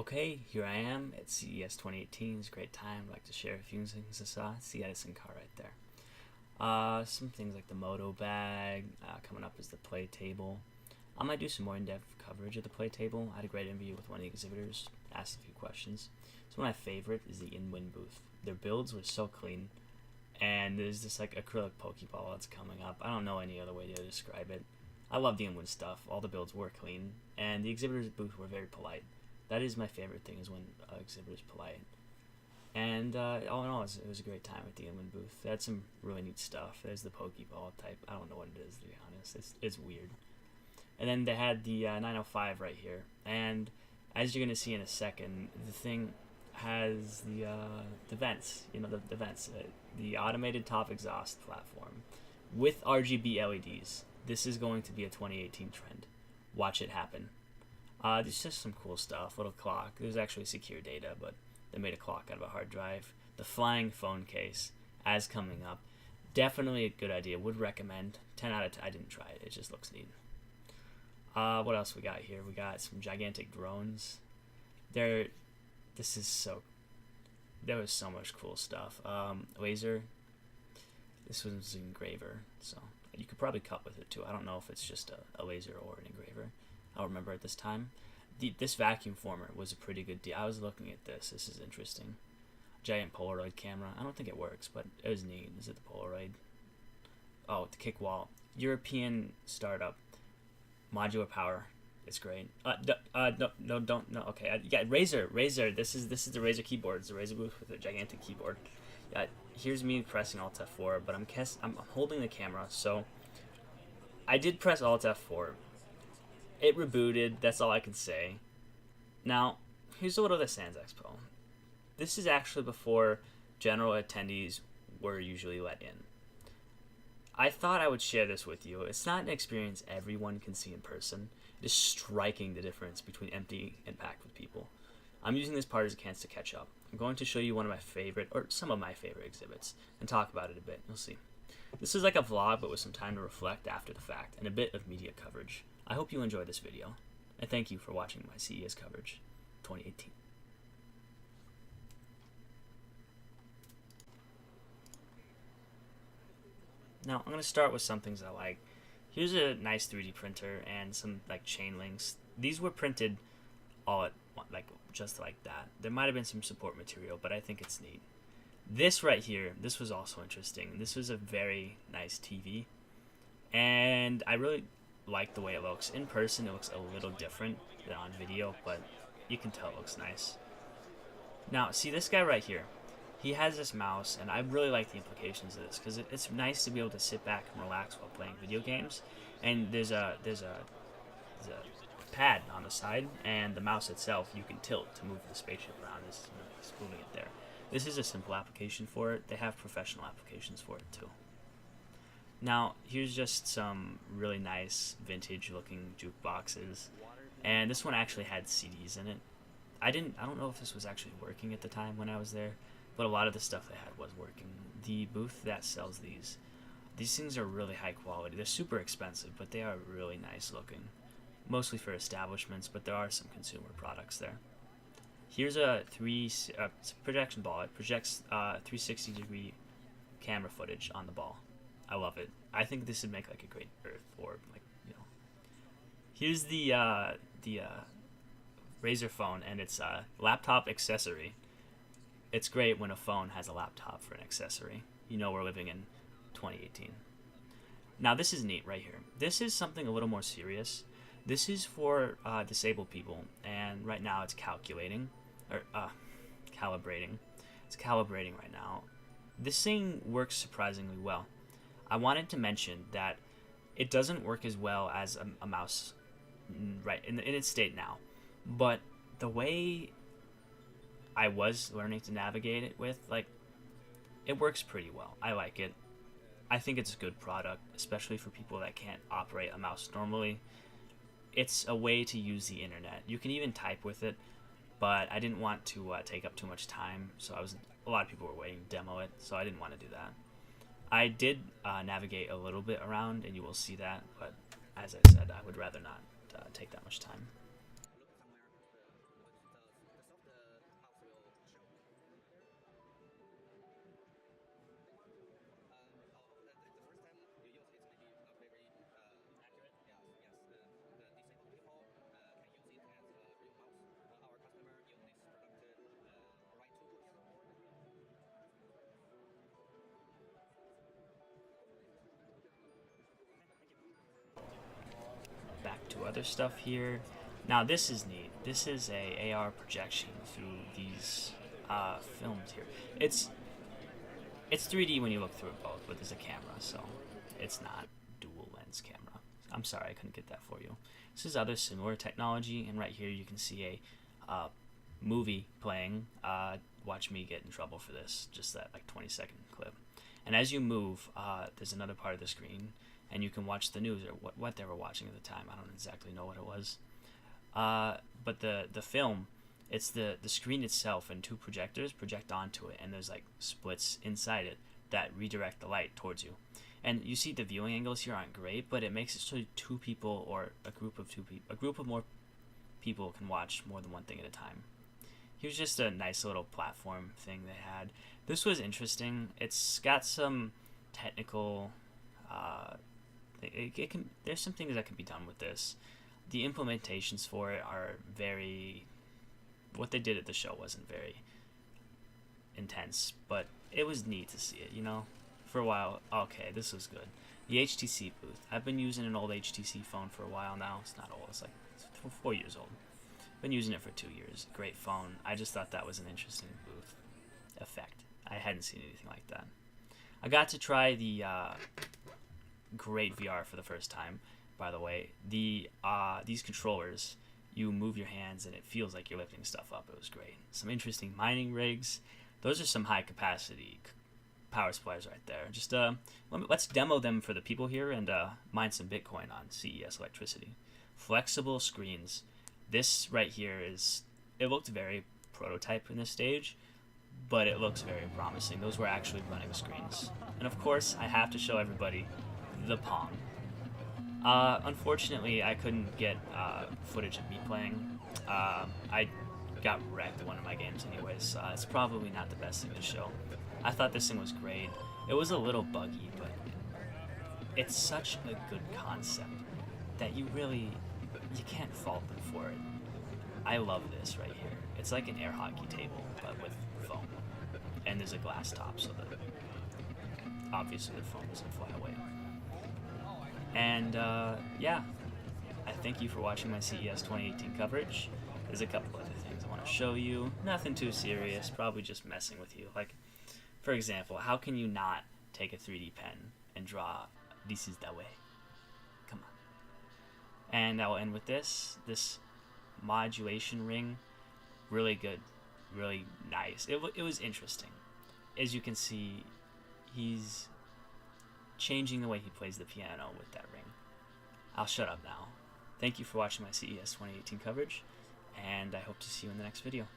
Okay, here I am at CES 2018. It's a great time. I'd like to share a few things I saw. It's the Edison car right there. Some things like the Moto bag. Coming up is the play table. I might do some more in-depth coverage of the play table. I had a great interview with one of the exhibitors. Asked a few questions. So my favorite is the in-win booth. Their builds were so clean. And there's this like acrylic Pokeball that's coming up. I don't know any other way to describe it. I love the in-win stuff. All the builds were clean. And the exhibitors booth were very polite. That is my favorite thing, is when exhibitors polite. And all in all, it was a great time at the in-win booth. They had some really neat stuff. There's the Pokeball type. I don't know what it is, to be honest. It's weird. And then they had the 905 right here. And as you're going to see in a second, the thing has the vents. You know, the vents. The automated top exhaust platform with RGB LEDs. This is going to be a 2018 trend. Watch it happen. There's just some cool stuff. Little clock. There's actually secure data, but they made a clock out of a hard drive. The flying phone case, as coming up. Definitely a good idea. Would recommend. 10 out of 10. I didn't try it. It just looks neat. What else we got here? We got some gigantic drones. There was so much cool stuff. Laser. This was an engraver, so you could probably cut with it too. I don't know if it's just a laser or an engraver. I don't remember at this time. This vacuum former was a pretty good deal. I was looking at this. This is interesting. Giant Polaroid camera. I don't think it works, but it was neat. Is it the Polaroid? Oh, the kick wall. European startup. Modular power. It's great. No. Okay, yeah, Razer. This is the Razer keyboard. It's the Razer booth with a gigantic keyboard. Here's me pressing Alt F4, but I'm holding the camera, so I did press Alt F4. It rebooted, that's all I can say. Now, here's a little of the Sans Expo. This is actually before general attendees were usually let in. I thought I would share this with you. It's not an experience everyone can see in person. It is striking the difference between empty and packed with people. I'm using this part as a chance to catch up. I'm going to show you one of my favorite, or some of my favorite exhibits, and talk about it a bit. You'll see. This is like a vlog, but with some time to reflect after the fact, and a bit of media coverage. I hope you enjoy this video, and thank you for watching my CES coverage 2018. Now, I'm going to start with some things I like. Here's a nice 3D printer and some like chain links. These were printed all at like just like that. There might have been some support material, but I think it's neat. This right here, this was also interesting. This was a very nice TV, and I really like the way it looks. In person, it looks a little different than on video, but you can tell it looks nice. Now, see this guy right here. He has this mouse, and I really like the implications of this because it's nice to be able to sit back and relax while playing video games. And there's a pad on the side, and the mouse itself you can tilt to move the spaceship around. Just moving it there. This is a simple application for it. They have professional applications for it too. Now, here's just some really nice vintage-looking jukeboxes, and this one actually had CDs in it. I don't know if this was actually working at the time when I was there, but a lot of the stuff they had was working. The booth that sells these things are really high quality. They're super expensive, but they are really nice looking. Mostly for establishments, but there are some consumer products there. Here's a projection ball. It projects 360-degree camera footage on the ball. I love it. I think this would make like a great Earth orb, like, you know. Here's the Razer phone and its laptop accessory. It's great when a phone has a laptop for an accessory. You know we're living in 2018. Now this is neat right here. This is something a little more serious. This is for disabled people, and right now it's calibrating. It's calibrating right now. This thing works surprisingly well. I wanted to mention that it doesn't work as well as a mouse right in its state now, but the way I was learning to navigate it with, like, it works pretty well. I like it. I think it's a good product, especially for people that can't operate a mouse normally. It's a way to use the internet. You can even type with it, but I didn't want to take up too much time, so a lot of people were waiting to demo it, so I didn't want to do that. I did navigate a little bit around, and you will see that, but as I said, I would rather not take that much time. other stuff here. Now this is neat. This is a AR projection through these films here. It's 3D when you look through it both, but there's a camera, so it's not dual lens camera. I'm sorry I couldn't get that for you. This is other similar technology, and right here you can see a movie playing. Watch me get in trouble for this, just that like 20-second clip. And as you move, there's another part of the screen, and you can watch the news or what they were watching at the time. I don't exactly know what it was. But the film, it's the screen itself, and two projectors project onto it, and there's like splits inside it that redirect the light towards you. And you see the viewing angles here aren't great, but it makes it so two people or a group of more people can watch more than one thing at a time. Here's just a nice little platform thing they had. This was interesting. It's got some technical. There's some things that can be done with this. The implementations for it are very. What they did at the show wasn't very intense, but it was neat to see it. You know, for a while. Okay, this was good. The HTC booth. I've been using an old HTC phone for a while now. It's not old. It's like 4 years old. Been using it for 2 years. Great phone. I just thought that was an interesting booth effect. I hadn't seen anything like that. I got to try the great VR for the first time. By the way, these controllers, you move your hands and it feels like you're lifting stuff up. It was great. Some interesting mining rigs. Those are some high capacity power supplies right there. Just let's demo them for the people here and mine some Bitcoin on CES electricity. Flexible screens. This right here it looked very prototype in this stage, but it looks very promising. Those were actually running screens. And of course, I have to show everybody the Pong. Unfortunately, I couldn't get footage of me playing. I got wrecked one of my games anyways. It's probably not the best thing to show. I thought this thing was great. It was a little buggy, but it's such a good concept that you can't fault them for it. I love this right here. It's like an air hockey table, but with foam. And there's a glass top, so that obviously the foam doesn't fly away. And yeah, I thank you for watching my CES 2018 coverage. There's a couple other things I want to show you. Nothing too serious, probably just messing with you. Like, for example, how can you not take a 3D pen and draw "This is the way"? Come on. And I'll end with this modulation ring. Really good, really nice. It was interesting. As you can see, he's changing the way he plays the piano with that ring. I'll shut up now. Thank you for watching my CES 2018 coverage, and I hope to see you in the next video.